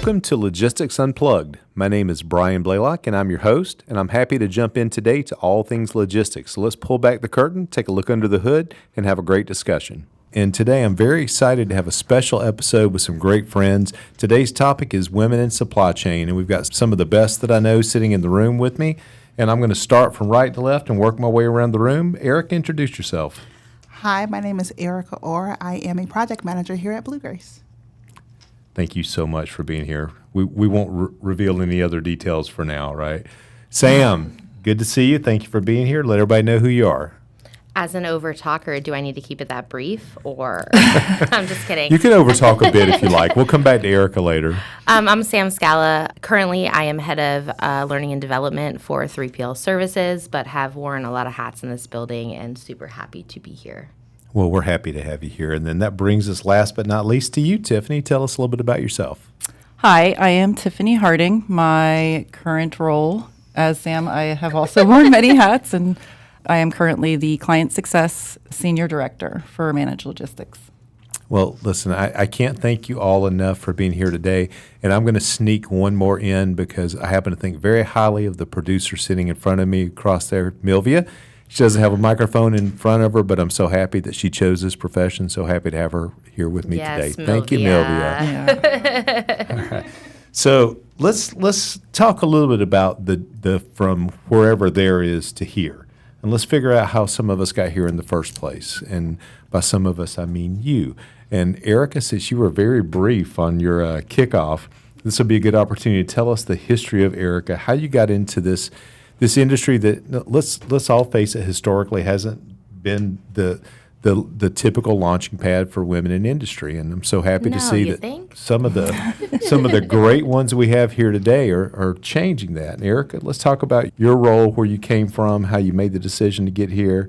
Welcome to Logistics Unplugged. My name is Brian Blaylock, and I'm your host, and I'm happy to jump in today to all things logistics. So let's pull back the curtain, take a look under the hood, and have a great discussion. And today I'm very excited to have a special episode with some great friends. Today's topic is women in supply chain, and we've got some of the best that I know sitting in the room with me. And I'm going to start from right to left and work my way around the room. Erica, introduce yourself. Hi, my name is Erica Orr. I am a project manager here at Blue Grace. Thank you so much for being here. We won't reveal any other details for now, right? Sam, good to see you. Thank you for being here. Let everybody know who you are. As an over-talker, do I need to keep it that brief, or I'm just kidding. You can over-talk a bit if you like. We'll come back to Erica later. I'm Sam Scala. Currently, I am head of learning and development for 3PL services, but have worn a lot of hats in this building and super happy to be here. Well, we're happy to have you here. And then that brings us last but not least to you, Tiffany. Tell us a little bit about yourself. Hi, I am Tiffany Harding. My current role as Sam, I have also worn many hats, and I am currently the Client Success Senior Director for Managed Logistics. Well, listen, I can't thank you all enough for being here today. And I'm going to sneak one more in because I happen to think very highly of the producer sitting in front of me across there, Milvia. She doesn't have a microphone in front of her, but I'm so happy that she chose this profession. So happy to have her here with me today. Milvia. Thank you, Milvia. Yeah. All right. So let's talk a little bit about the from wherever there is to here. And let's figure out how some of us got here in the first place. And by some of us, I mean you. And Erica, since you were very brief on your kickoff, this will be a good opportunity to tell us the history of Erica, how you got into this industry that, let's all face it, historically hasn't been the typical launching pad for women in industry. And I'm so happy to see that some of the great ones we have here today are changing that. And Erica, let's talk about your role, where you came from, how you made the decision to get here.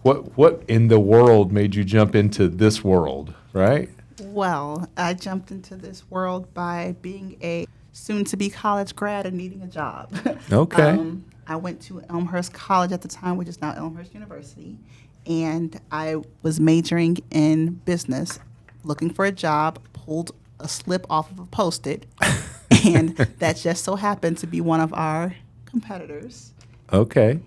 What in the world made you jump into this world, right? Well, I jumped into this world by being a soon-to-be college grad and needing a job. Okay. I went to Elmhurst College at the time, which is now Elmhurst University, and I was majoring in business, looking for a job, pulled a slip off of a Post-it, and that just so happened to be one of our competitors. Okay.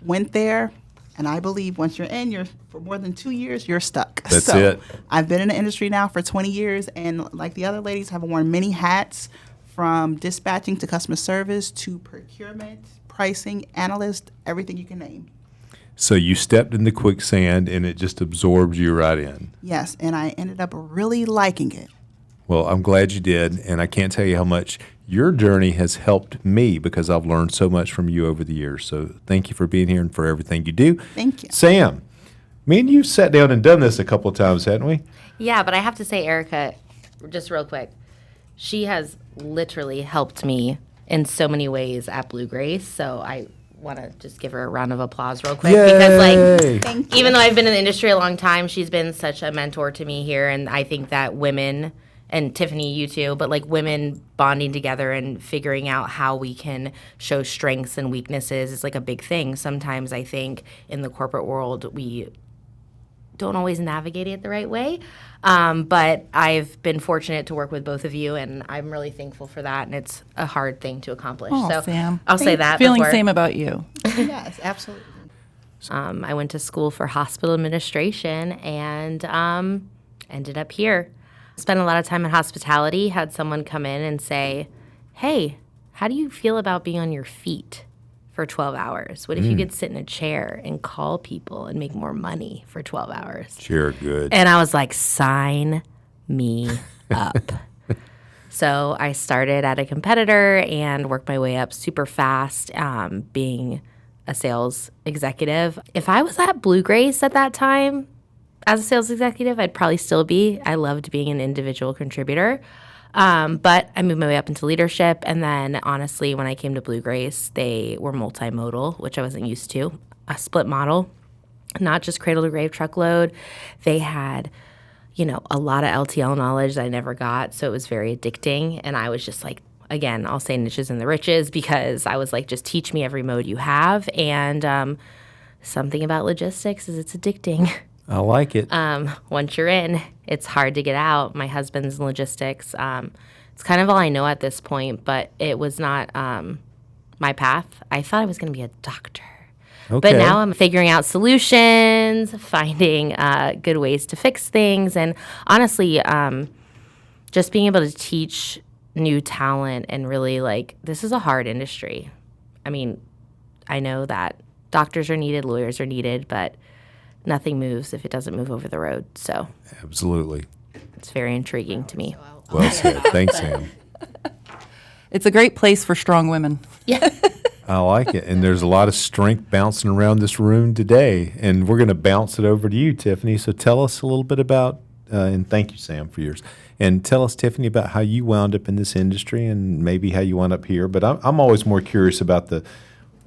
Went there, and I believe once you're in, for more than 2 years, you're stuck. That's it. I've been in the industry now for 20 years, and like the other ladies, have worn many hats, from dispatching to customer service to procurement, pricing, analyst, everything you can name. So you stepped in the quicksand and it just absorbed you right in. Yes, and I ended up really liking it. Well, I'm glad you did, and I can't tell you how much your journey has helped me because I've learned so much from you over the years. So thank you for being here and for everything you do. Thank you. Sam, me and you sat down and done this a couple of times, hadn't we? Yeah, but I have to say, Erica, just real quick, she has literally helped me in so many ways at Blue Grace. So I want to just give her a round of applause real quick. Yay! Because, Thank you. even though I've been in the industry a long time, she's been such a mentor to me here. And I think that women, and Tiffany, you too, but women bonding together and figuring out how we can show strengths and weaknesses is a big thing. Sometimes I think in the corporate world, we don't always navigate it the right way. But I've been fortunate to work with both of you, and I'm really thankful for that, and it's a hard thing to accomplish. Oh, so Sam. I'll say that. Feeling same about you. Yes, absolutely. I went to school for hospital administration and ended up here. Spent a lot of time in hospitality, had someone come in and say, hey, how do you feel about being on your feet for 12 hours? What if you could sit in a chair and call people and make more money for 12 hours? Sure, good. And I was like, sign me up. So I started at a competitor and worked my way up super fast, being a sales executive. If I was at Blue Grace at that time as a sales executive, I'd probably still be. I loved being an individual contributor. But I moved my way up into leadership. And then, honestly, when I came to Blue Grace, they were multimodal, which I wasn't used to. A split model, not just cradle to grave truckload. They had, a lot of LTL knowledge that I never got. So it was very addicting. And I was just again, I'll say niches and the riches, because I was just teach me every mode you have. And something about logistics is it's addicting. I like it. Once you're in, it's hard to get out. My husband's in logistics. It's it's kind of all I know at this point, but it was not my path. I thought I was going to be a doctor. Okay. But now I'm figuring out solutions, finding good ways to fix things, and honestly, just being able to teach new talent and really, like, this is a hard industry. I mean, I know that doctors are needed, lawyers are needed, but nothing moves if it doesn't move over the road. So Absolutely. it's very intriguing to me. Well said. Thanks, Sam. It's a great place for strong women. Yeah. I like it. And there's a lot of strength bouncing around this room today. And we're going to bounce it over to you, Tiffany. So tell us a little bit about, and thank you, Sam, for yours. And tell us, Tiffany, about how you wound up in this industry and maybe how you wound up here. But I'm always more curious about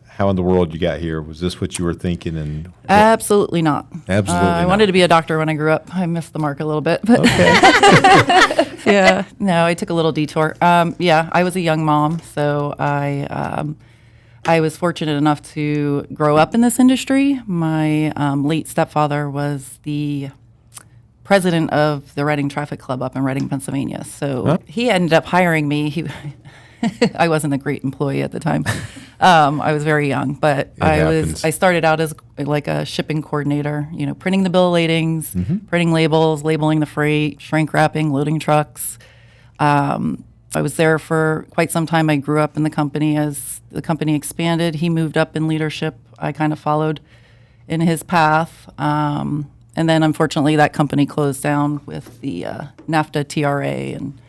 how in the world you got here. Was this what you were thinking? And Absolutely not. Absolutely I not. wanted to be a doctor when I grew up. I missed the mark a little bit. But Okay. yeah, no, I took a little detour. Yeah, I was a young mom, so I was fortunate enough to grow up in this industry. My late stepfather was the president of the Reading Traffic Club up in Reading, Pennsylvania. So he ended up hiring me. I wasn't a great employee at the time. I was very young, but I started out as like a shipping coordinator, printing the bill of ladings, printing labels, labeling the freight, shrink wrapping, loading trucks. I was there for quite some time. I grew up in the company. As the company expanded, he moved up in leadership. I kind of followed in his path. And then, unfortunately, that company closed down with the NAFTA TRA. And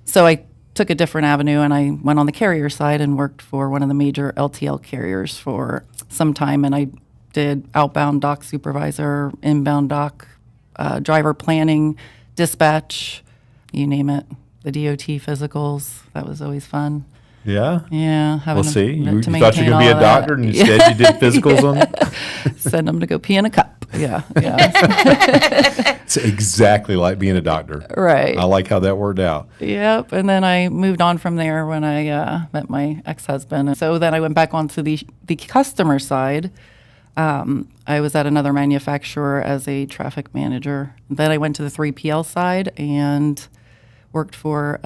so I took a different avenue, and I went on the carrier side and worked for one of the major LTL carriers for some time. And I did outbound dock supervisor, inbound dock, driver planning, dispatch, you name it. The DOT physicals, that was always fun. Yeah. Yeah. Well, see, you thought you were maintain going to be all a of that. doctor, and instead you did physicals on it? Send them to go pee in a cup. Yeah. It's exactly like being a doctor. Right. I like how that worked out. Yep. And then I moved on from there when I met my ex-husband. And so then I went back onto the customer side. I was at another manufacturer as a traffic manager. Then I went to the 3PL side and worked for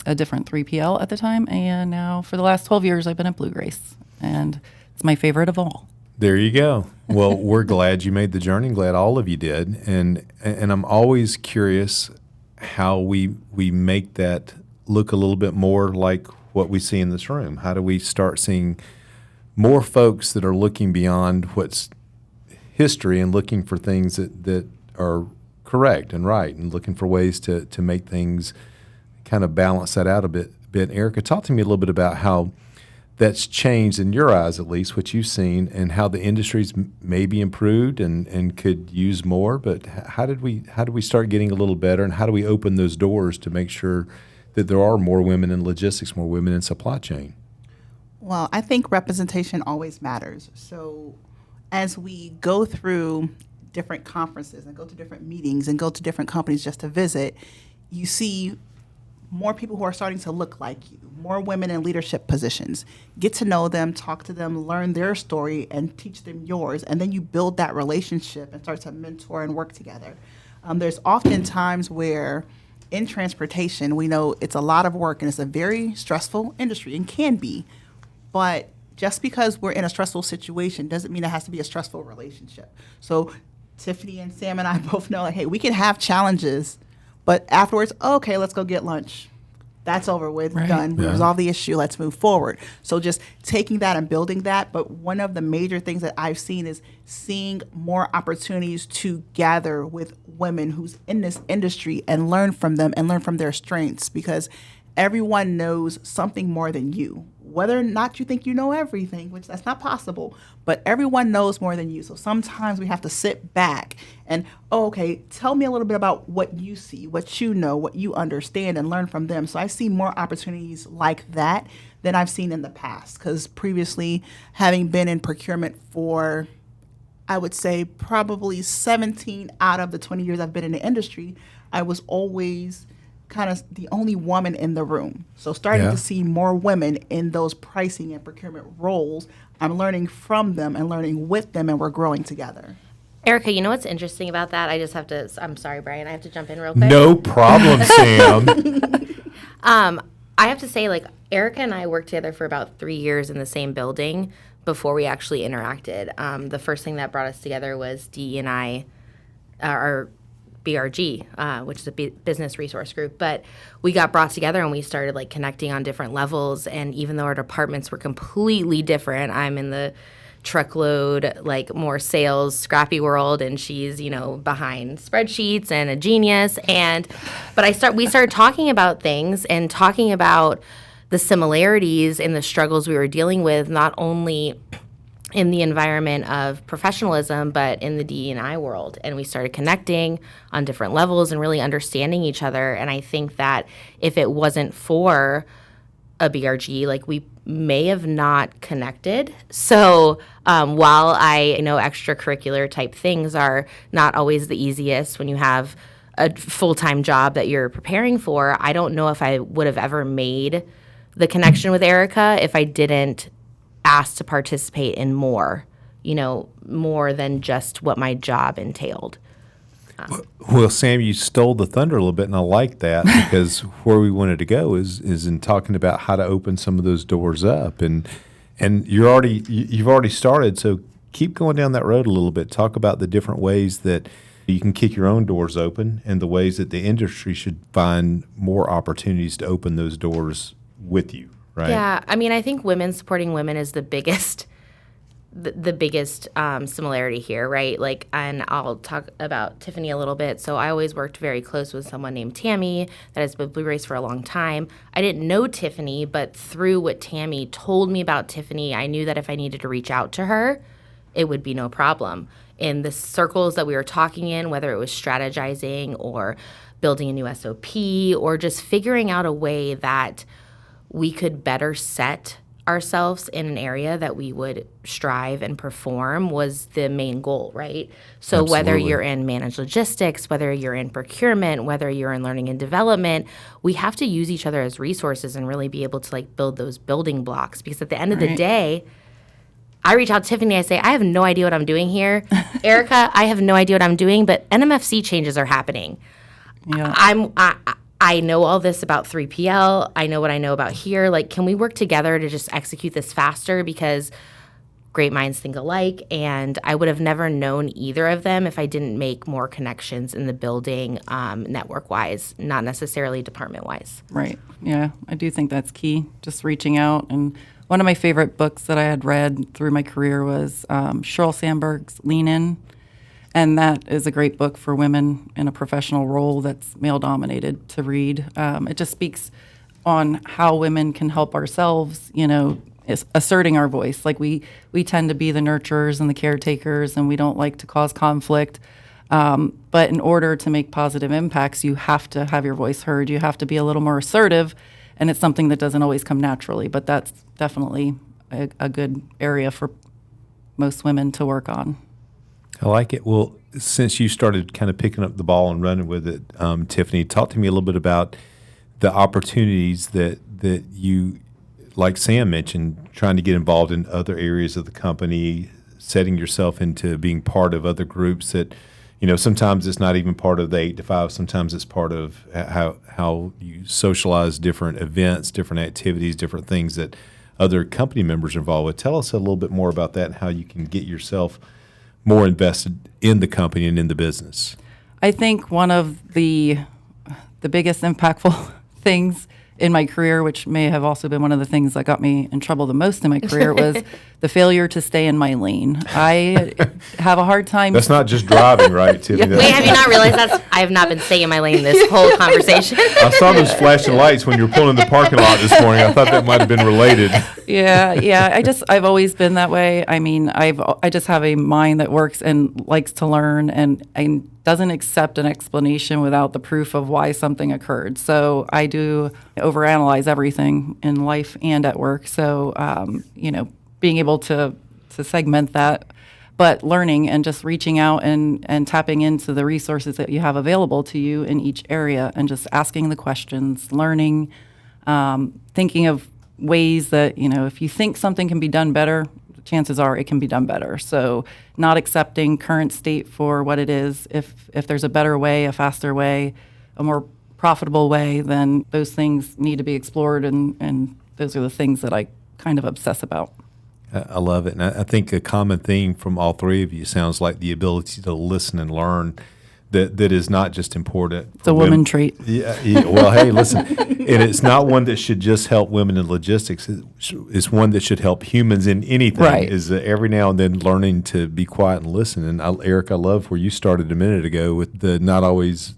a different 3PL at the time. And now for the last 12 years, I've been at Blue Grace. And it's my favorite of all. There you go. Well, we're glad you made the journey. Glad all of you did. And I'm always curious how we make that look a little bit more like what we see in this room. How do we start seeing more folks that are looking beyond what's history and looking for things that are correct and right, and looking for ways to make things kind of balance that out a bit. Erica, talk to me a little bit about how that's changed in your eyes, at least, what you've seen, and how the industry's maybe improved and could use more. But how do we start getting a little better, and how do we open those doors to make sure that there are more women in logistics, more women in supply chain? Well, I think representation always matters. So as we go through different conferences and go to different meetings and go to different companies just to visit, you see more people who are starting to look like you, more women in leadership positions. Get to know them, talk to them, learn their story, and teach them yours. And then you build that relationship and start to mentor and work together. There's often times where in transportation, we know it's a lot of work and it's a very stressful industry and can be. But just because we're in a stressful situation doesn't mean it has to be a stressful relationship. So Tiffany and Sam and I both know, like, hey, we can have challenges, but afterwards, okay, let's go get lunch. That's over with, done. We resolve the issue, let's move forward. So just taking that and building that. But one of the major things that I've seen is seeing more opportunities to gather with women who's in this industry and learn from them and learn from their strengths, because everyone knows something more than you. Whether or not you think you know everything, which that's not possible, but everyone knows more than you. So sometimes we have to sit back and, okay, tell me a little bit about what you see, what you know, what you understand, and learn from them. So I see more opportunities like that than I've seen in the past, because previously, having been in procurement for, I would say, probably 17 out of the 20 years I've been in the industry, I was always kind of the only woman in the room. So starting to see more women in those pricing and procurement roles, I'm learning from them and learning with them, and we're growing together. Erica, you know what's interesting about that? I just have to, I'm sorry, Brian, I have to jump in real quick. No problem, Sam. I have to say, like, Erica and I worked together for about 3 years in the same building before we actually interacted. The first thing that brought us together was DE&I, our BRG, which is a business resource group. But we got brought together and we started, like, connecting on different levels. And even though our departments were completely different, I'm in the truckload, like, more sales, scrappy world, and she's, you know, behind spreadsheets and a genius. But we started talking about things and talking about the similarities and the struggles we were dealing with, not only in the environment of professionalism, but in the DE&I world. And we started connecting on different levels and really understanding each other. And I think that if it wasn't for a BRG, like, we may have not connected. So while I know extracurricular type things are not always the easiest when you have a full-time job that you're preparing for, I don't know if I would have ever made the connection with Erica if I didn't ask to participate in more, you know, more than just what my job entailed. Well, Sam, you stole the thunder a little bit, and I like that because where we wanted to go is in talking about how to open some of those doors up, and you've already started, so keep going down that road a little bit. Talk about the different ways that you can kick your own doors open, and the ways that the industry should find more opportunities to open those doors with you, right? Yeah, I mean, I think women supporting women is the biggest similarity here, right? Like, and I'll talk about Tiffany a little bit. So I always worked very close with someone named Tammy that has been Blue Race for a long time. I didn't know Tiffany, but through what Tammy told me about Tiffany, I knew that if I needed to reach out to her, it would be no problem. In the circles that we were talking in, whether it was strategizing or building a new SOP or just figuring out a way that we could better set ourselves in an area that we would strive and perform was the main goal, right? So Absolutely. Whether you're in managed logistics, whether you're in procurement, whether you're in learning and development, we have to use each other as resources and really be able to, like, build those building blocks. Because at the end of the day, I reach out to Tiffany, I say, I have no idea what I'm doing here. Erica, I have no idea what I'm doing, but NMFC changes are happening. Yeah. I know all this about 3PL. I know what I know about here. Like, can we work together to just execute this faster? Because great minds think alike, and I would have never known either of them if I didn't make more connections in the building, network-wise, not necessarily department-wise. Right. Yeah, I do think that's key, just reaching out. And one of my favorite books that I had read through my career was Sheryl Sandberg's Lean In. And that is a great book for women in a professional role that's male-dominated to read. It just speaks on how women can help ourselves, you know, asserting our voice. Like, we tend to be the nurturers and the caretakers, and we don't like to cause conflict. But in order to make positive impacts, you have to have your voice heard. You have to be a little more assertive, and it's something that doesn't always come naturally. But that's definitely a good area for most women to work on. I like it. Well, since you started kind of picking up the ball and running with it, Tiffany, talk to me a little bit about the opportunities that you, like Sam mentioned, trying to get involved in other areas of the company, setting yourself into being part of other groups that, you know, sometimes it's not even part of the 8 to 5. Sometimes it's part of how you socialize different events, different activities, different things that other company members are involved with. Tell us a little bit more about that and how you can get yourself more invested in the company and in the business. I think one of the biggest impactful things in my career, which may have also been one of the things that got me in trouble the most in my career, was the failure to stay in my lane. I have a hard time. That's not just driving, right, Tiffany? Wait, have you not realized I have not been staying in my lane this whole conversation? I saw those flashing lights when you were pulling in the parking lot this morning. I thought that might have been related. Yeah. I've always been that way. I mean, I just have a mind that works and likes to learn and doesn't accept an explanation without the proof of why something occurred. So I do overanalyze everything in life and at work. So, being able to segment that, but learning and just reaching out and tapping into the resources that you have available to you in each area and just asking the questions, learning, thinking of ways that, if you think something can be done better, chances are it can be done better. So not accepting current state for what it is. If there's a better way, a faster way, a more profitable way, then those things need to be explored, and those are the things that I kind of obsess about. I love it. And I think a common theme from all three of you sounds like the ability to listen and learn that is not just important. It's a woman trait. Yeah. Well, hey, listen, and it's not one that should just help women in logistics. It's one that should help humans in anything. Right. Is every now and then learning to be quiet and listen. And Eric, I love where you started a minute ago with the not always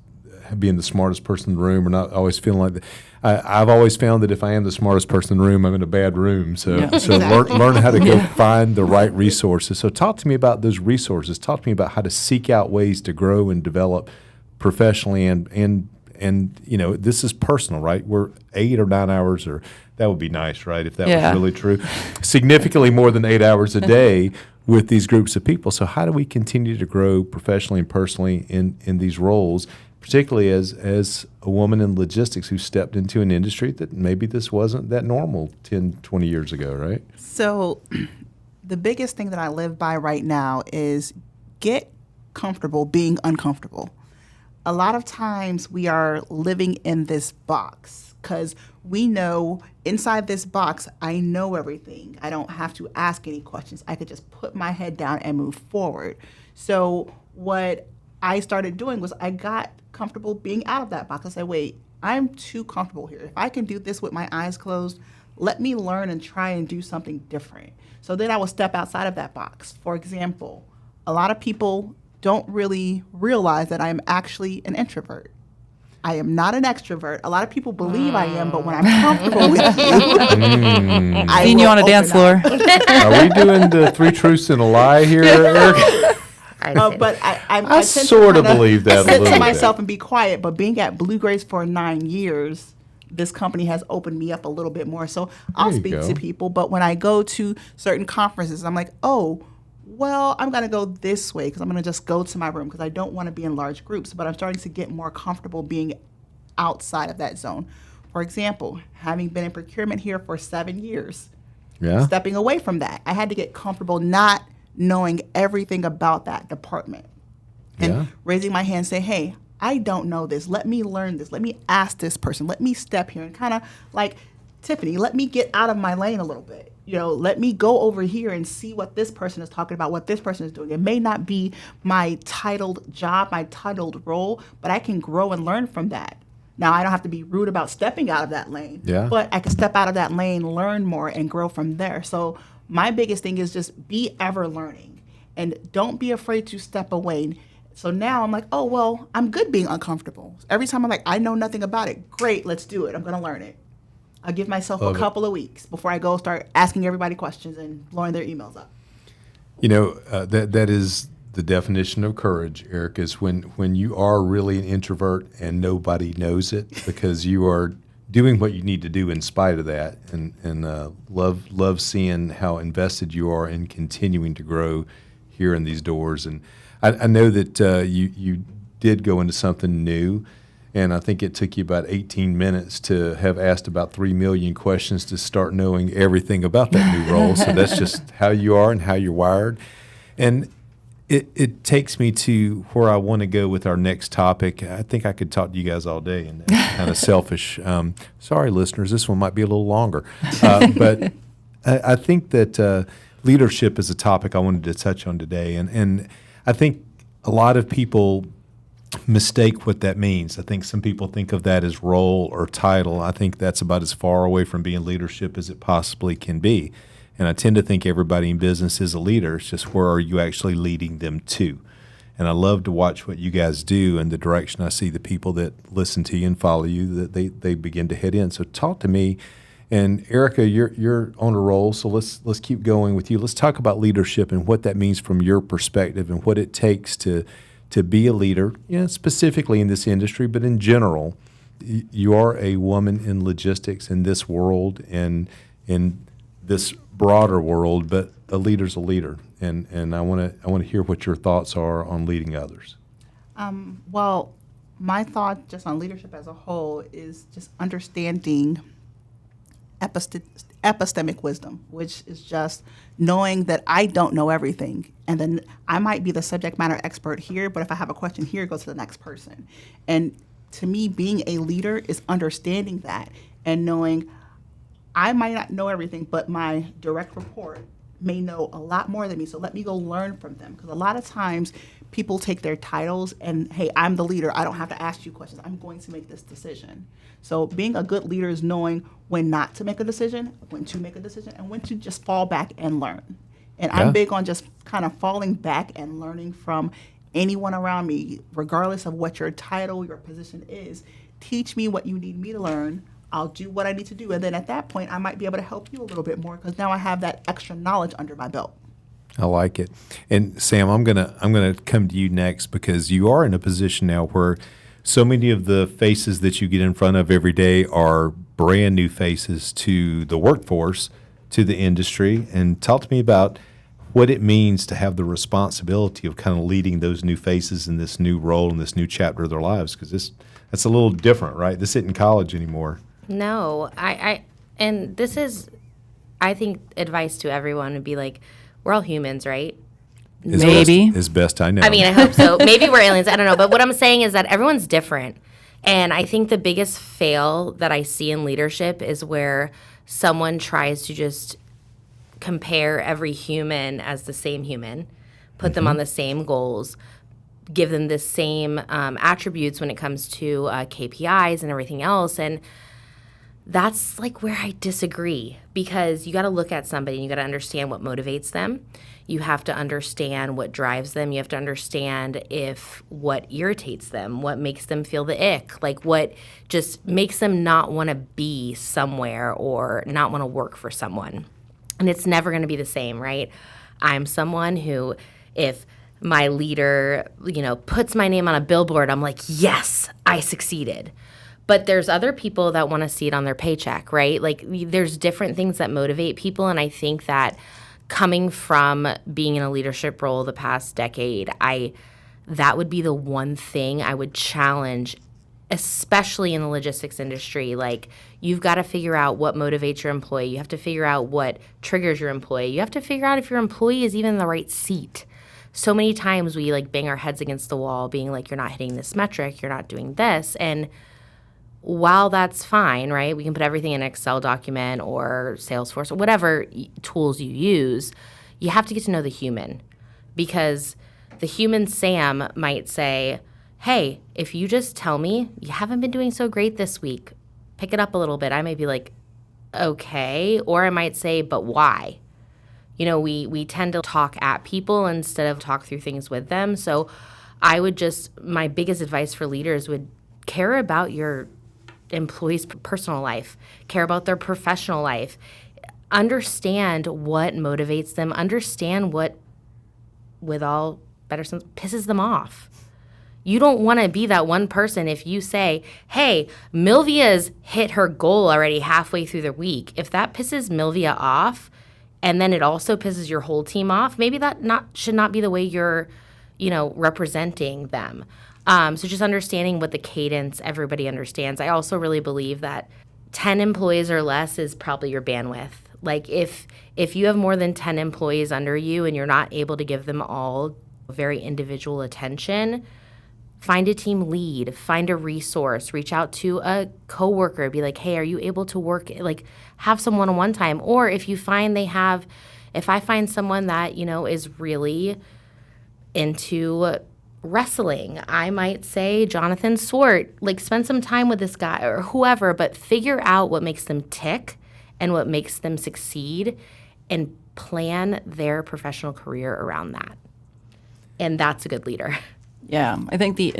being the smartest person in the room or not always feeling like that. I've always found that if I am the smartest person in the room, I'm in a bad room. So, Yeah. so learn how to go find the right resources. So talk to me about those resources. Talk to me about how to seek out ways to grow and develop professionally and this is personal, right? We're 8 or 9 hours, or that would be nice, right? If that was really true, significantly more than 8 hours a day with these groups of people. So how do we continue to grow professionally and personally in these roles? Particularly as a woman in logistics who stepped into an industry that maybe this wasn't that normal 10, 20 years ago, right? So the biggest thing that I live by right now is get comfortable being uncomfortable. A lot of times we are living in this box because we know inside this box, I know everything. I don't have to ask any questions. I could just put my head down and move forward. So what I started doing was I got comfortable being out of that box. I said, wait, I'm too comfortable here. If I can do this with my eyes closed, let me learn and try and do something different. So then I will step outside of that box. For example, a lot of people don't really realize that I'm actually an introvert. I am not an extrovert. A lot of people believe I am, but when I'm comfortable with you, I Seen you will on a dance open floor. up. Are we doing the 3 truths and a lie here, Eric? But I tend to sort of kinda believe that a sit little to bit. myself and be quiet. But being at Blue Grace for 9 years, this company has opened me up a little bit more. So I'll There you speak go. to people. But when I go to certain conferences, I'm like, oh, well, I'm going to go this way because I'm going to just go to my room because I don't want to be in large groups. But I'm starting to get more comfortable being outside of that zone. For example, having been in procurement here for 7 years, Yeah. stepping away from that, I had to get comfortable not knowing everything about that department and Yeah. raising my hand and say, hey, I don't know this. Let me learn this. Let me ask this person. Let me step here and kind of like Tiffany, let me get out of my lane a little bit. Let me go over here and see what this person is talking about, what this person is doing. It may not be my titled job, my titled role, but I can grow and learn from that. Now, I don't have to be rude about stepping out of that lane, but I can step out of that lane, learn more, and grow from there. So my biggest thing is just be ever learning and don't be afraid to step away. So now I'm like, oh, well, I'm good being uncomfortable. Every time I'm like, I know nothing about it. Great, let's do it. I'm going to learn it. I'll give myself a couple of weeks before I go start asking everybody questions and blowing their emails up. That is the definition of courage, Eric, is when you are really an introvert and nobody knows it because you are doing what you need to do in spite of that, and love seeing how invested you are in continuing to grow here in these doors. And I know that you did go into something new, and I think it took you about 18 minutes to have asked about 3 million questions to start knowing everything about that new role. So that's just how you are and how you're wired. And it takes me to where I want to go with our next topic. I think I could talk to you guys all day, and that's kind of selfish. Sorry, listeners, this one might be a little longer. But I think that leadership is a topic I wanted to touch on today. And I think a lot of people mistake what that means. I think some people think of that as role or title. I think that's about as far away from being leadership as it possibly can be. And I tend to think everybody in business is a leader. It's just where are you actually leading them to? And I love to watch what you guys do and the direction I see the people that listen to you and follow you, that they begin to head in. So talk to me. And Erica, you're on a roll, so let's keep going with you. Let's talk about leadership and what that means from your perspective and what it takes to be a leader, specifically in this industry, but in general. You are a woman in logistics in this world and in this broader world, but a leader's a leader, and I want to hear what your thoughts are on leading others. Well, my thought just on leadership as a whole is just understanding epistemic wisdom, which is just knowing that I don't know everything. And then I might be the subject matter expert here, but if I have a question here, go to the next person. And to me, being a leader is understanding that and knowing I might not know everything, but my direct report may know a lot more than me. So let me go learn from them. Because a lot of times people take their titles and, hey, I'm the leader. I don't have to ask you questions. I'm going to make this decision. So being a good leader is knowing when not to make a decision, when to make a decision, and when to just fall back and learn. And Yeah. I'm big on just kind of falling back and learning from anyone around me, regardless of what your title, your position is. Teach me what you need me to learn. I'll do what I need to do. And then at that point, I might be able to help you a little bit more because now I have that extra knowledge under my belt. I like it. And Sam, I'm gonna come to you next because you are in a position now where so many of the faces that you get in front of every day are brand new faces to the workforce, to the industry. And talk to me about what it means to have the responsibility of kind of leading those new faces in this new role in this new chapter of their lives, because that's a little different, right? This isn't college anymore. No, and this is, I think, advice to everyone would be like, we're all humans, right? Maybe. As best I know. I mean, I hope so. Maybe we're aliens. I don't know. But what I'm saying is that everyone's different. And I think the biggest fail that I see in leadership is where someone tries to just compare every human as the same human, put them on the same goals, give them the same attributes when it comes to KPIs and everything else. And that's like where I disagree, because you got to look at somebody and you got to understand what motivates them. You have to understand what drives them. You have to understand if what irritates them, what makes them feel the ick, like what just makes them not want to be somewhere or not want to work for someone. And it's never going to be the same, right? I'm someone who, if my leader, puts my name on a billboard, I'm like, yes, I succeeded. But there's other people that want to see it on their paycheck, right? Like there's different things that motivate people. And I think that coming from being in a leadership role the past decade, that would be the one thing I would challenge, especially in the logistics industry. Like, you've got to figure out what motivates your employee. You have to figure out what triggers your employee. You have to figure out if your employee is even in the right seat. So many times we bang our heads against the wall being like, you're not hitting this metric, you're not doing this. And while that's fine, right? We can put everything in an Excel document or Salesforce or whatever tools you use. You have to get to know the human, because the human Sam might say, hey, if you just tell me you haven't been doing so great this week, pick it up a little bit. I may be like, okay. Or I might say, but why? We tend to talk at people instead of talk through things with them. So my biggest advice for leaders would care about your employees' personal life, care about their professional life, understand what motivates them, understand what, with all better sense, pisses them off. You don't want to be that one person if you say, hey, Milvia's hit her goal already halfway through the week. If that pisses Milvia off, and then it also pisses your whole team off, maybe that should not be the way you're, representing them. So just understanding what the cadence everybody understands. I also really believe that 10 employees or less is probably your bandwidth. Like if you have more than 10 employees under you and you're not able to give them all very individual attention, find a team lead, find a resource, reach out to a coworker, be like, hey, are you able to work, have some one-on-one time? Or if I find someone that, is really into wrestling, I might say, Jonathan Swart, spend some time with this guy or whoever, but figure out what makes them tick and what makes them succeed and plan their professional career around that. And that's a good leader. Yeah, I think the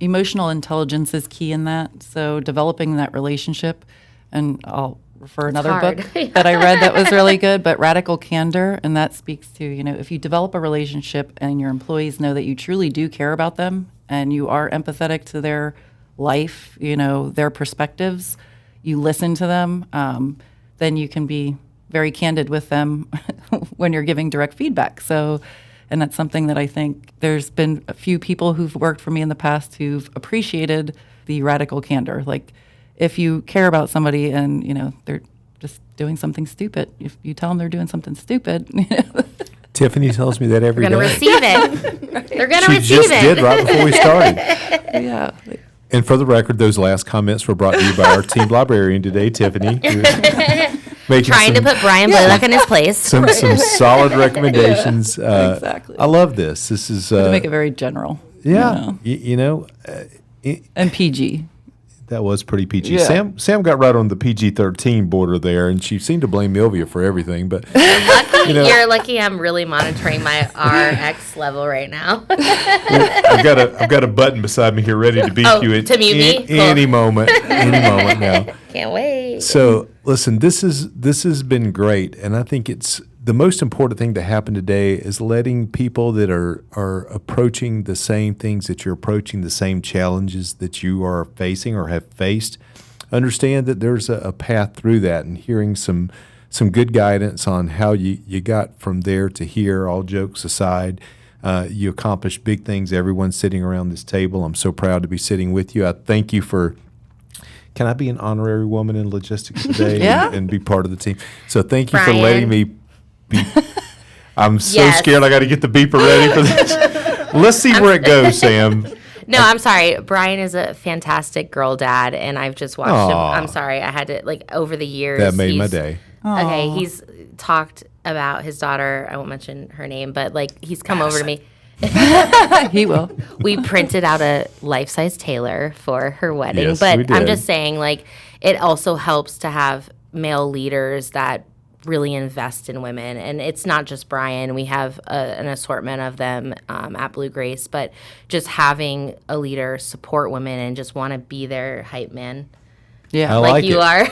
emotional intelligence is key in that. So developing that relationship, and I'll refer another hard. book that I read that was really good, but Radical Candor, and that speaks to, if you develop a relationship and your employees know that you truly do care about them and you are empathetic to their life, their perspectives, you listen to them, then you can be very candid with them when you're giving direct feedback. So, and that's something that I think there's been a few people who've worked for me in the past who've appreciated the radical candor. Like, if you care about somebody and, they're just doing something stupid. If you tell them they're doing something stupid, Tiffany tells me that every They're going to day. receive it. They're going to She receive just it. did right before we started. yeah. And for the record, those last comments were brought to you by our team librarian today, Tiffany. Making Trying to put Brian Blaylock in his place. some solid recommendations. Exactly. I love this. This is To make it very general. yeah. And PG. That was pretty PG. Yeah. Sam got right on the PG-13 border there, and she seemed to blame Milvia for everything. But You're lucky I'm really monitoring my RX level right now. I've got a button beside me here ready to beat you at to mute me? Cool. any moment. Any moment now. Can't wait. So listen, this has been great, and I think it's the most important thing that happened today is letting people that are approaching the same things that you're approaching, the same challenges that you are facing or have faced, understand that there's a path through that, and hearing some good guidance on how you got from there to here. All jokes aside, you accomplished big things. Everyone sitting around this table, I'm so proud to be sitting with you. I thank you for. Can I be an honorary woman in logistics today Yeah. and be part of the team? So thank you for Brian. letting me be. I'm so Yes. scared I got to get the beeper ready for this. Let's see where it goes, Sam. No, I'm sorry. Brian is a fantastic girl dad, and I've just watched him. Aw. I'm sorry. I had to, over the years. That made my he's- day. Okay, he's talked about his daughter. I won't mention her name, but he's come over to me. He will. We printed out a life-size tailor for her wedding, Yes, but we I'm did. just saying, it also helps to have male leaders that really invest in women, and it's not just Brian. We have an assortment of them at Blue Grace, but just having a leader support women and just want to be their hype man, Yeah. I like like you it. are.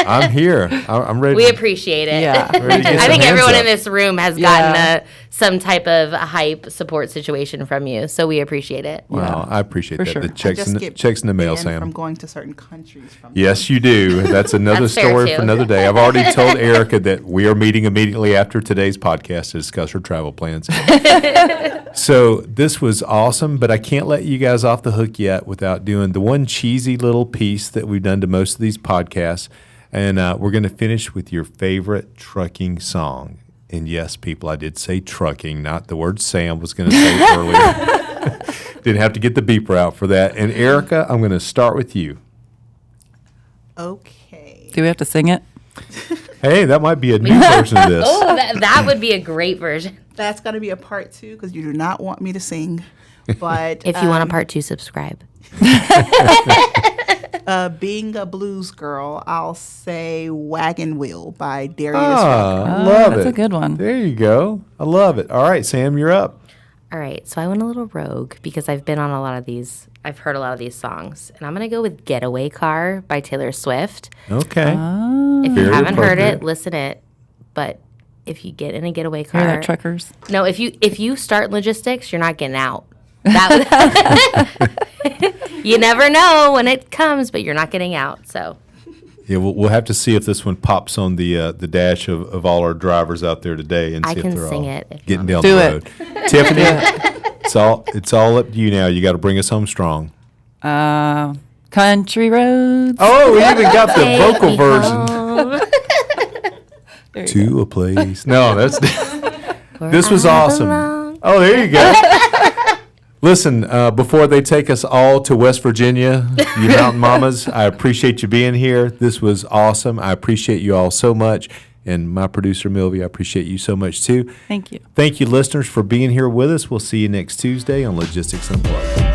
I'm here. I'm ready. We appreciate it. Yeah. ready to get I some think hands everyone up. in this room has Yeah. gotten some type of hype support situation from you, so we appreciate it. Wow, I appreciate For that. sure. The I checks just in get the mail, banned Sam. from going to certain countries from Yes, you do. That's another That's fair, story too. for another day. I've already told Erica that we are meeting immediately after today's podcast to discuss her travel plans. So this was awesome, but I can't let you guys off the hook yet without doing the one cheesy little piece that we've done to most of these podcasts. And we're going to finish with your favorite trucking song. And yes, people, I did say trucking, not the word Sam was going to say earlier. Didn't have to get the beeper out for that. And Erica, I'm going to start with you. Okay. Do we have to sing it? Hey, that might be a new version of this. Oh, that would be a great version. That's going to be a part 2 because you do not want me to sing. But If you want a part 2, subscribe. being a blues girl, I'll say Wagon Wheel by Darius Ah, Rucker. I love that's it. a good one. There you go. I love it. All right, Sam, you're up. All right, so I went a little rogue because I've been on a lot of these. I've heard a lot of these songs, and I'm gonna go with "Getaway Car" by Taylor Swift. Okay. If you Very haven't heard appropriate. it, listen it. But if you get in a getaway Hear car, that, truckers? no, if you start logistics, you're not getting out. That you never know when it comes, but you're not getting out. So Yeah, we'll have to see if this one pops on the dash of all our drivers out there today, and I see if can they're sing all it if you getting want down Do the it. road. Tiffany, it's all up to you now. You got to bring us home strong. Country roads. Oh, we even got the Take vocal me version. home To a place. No, that's where this was I awesome. belong. Oh, there you go. Listen, before they take us all to West Virginia, you mountain mamas, I appreciate you being here. This was awesome. I appreciate you all so much. And my producer, Milvia, I appreciate you so much too. Thank you. Thank you, listeners, for being here with us. We'll see you next Tuesday on Logistics Unplugged.